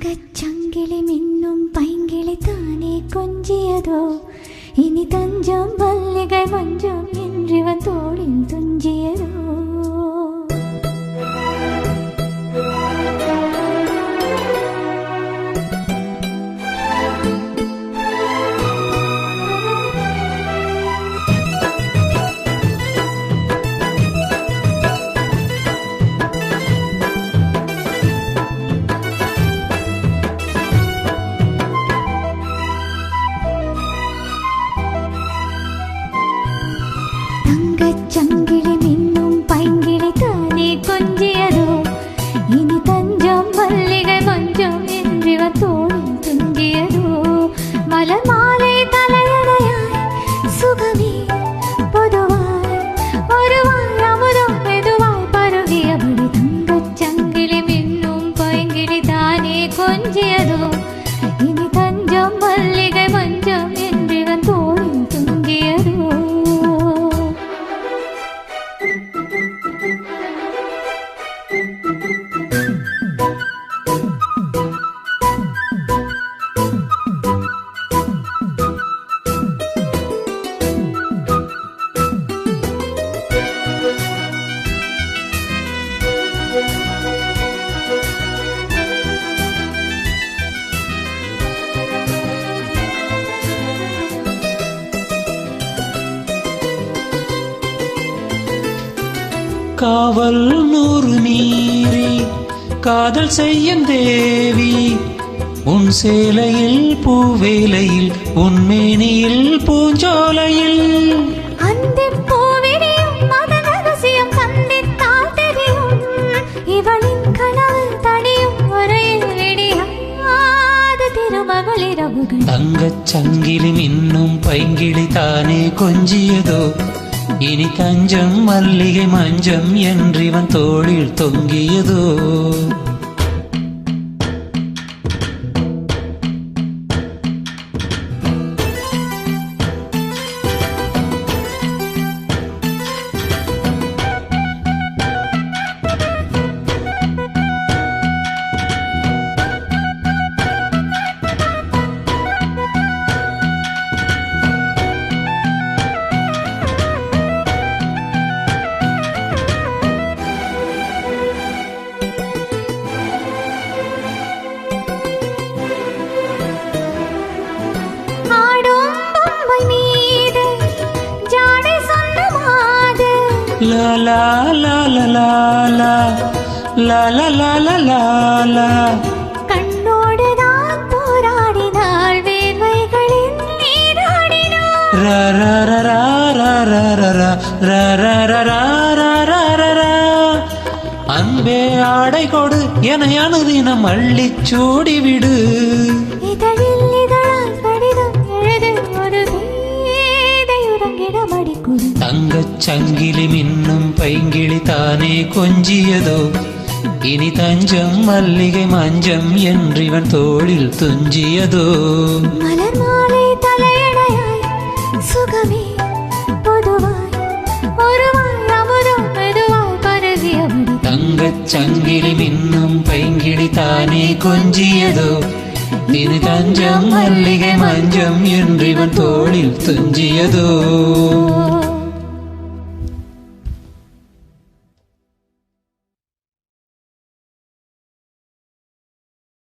தங்கச்சங்கிலி மின்னும் பைங்கிளி தானே கொஞ்சியதோ இனி தஞ்சம் மல்லிகை மஞ்சம் என்றிவன் தோளில் துஞ்சியதோ சங்கிலி மின்னும் பைங்கிளி தானே கொஞ்சியதோ இனி தஞ்சம் மல்லிகை மஞ்சம் என்றிவன் தோளில் துஞ்சியதோ மலர் மாலை தலையணையாய் சுகமே பொதுவாய் ஒருவாய் அமுதம் மெதுவாய் பருகியபடி தங்கச் சங்கிலி மின்னும் பைங்கிளி தானே கொஞ்சியதோ இனி தஞ்சம் மல்லிகை மஞ்சம் என்றிவன் தோளில் துஞ்சியதோ காவல் நூறு மீறி காதல் செய்யும் தேவி உன் சேலையில் பூவேலையில் உன் மேனியில் பூஞ்சோலையில் அந்த பூவிரியும் மதன் ரகசியம் கண்டித்தால் தெரியும் இவளின் கனவு தனியும் வரையில் விடியாத திருமகள் இரவுகள் தங்கச் சங்கிலி மின்னும் பைங்கிளி தானே கொஞ்சியதோ இனி தஞ்சம் மல்லிகை மஞ்சம் என்றிவன் தோளில் தொங்கியதோ La la la la la la la la la la la la கண்ணோடு நான் போராடினாள் வேர்வைகளில் நீராடினாள் ra ra ra ra ra ra ra ra ra ra ra ra ra ra ra அன்பே ஆடை கொடு என அனுதினம் அள்ளிச் சூடிவிடு இதழில் இதழால் கடிதம் எழுது ஒரு வேதை உறங்கிடம் அடிக்குது தங்கச் சங்கிலி மின்னும் பைங்கிளி தானே கொஞ்சியதோ இனி தஞ்சம் மல்லிகை மஞ்சம் என்றிவன் தோளில் துஞ்சியதோ மலர் மாலை தலையணையாய் சுகமே பொதுவாய் ஒருவாய் அமுதம் மெதுவாய் பருகியபடி தங்கச் சங்கிலி மின்னும் பைங்கிளி தானே கொஞ்சியதோ இனி தஞ்சம் மல்லிகை மஞ்சம் என்றிவன் தோளில் துஞ்சியதோ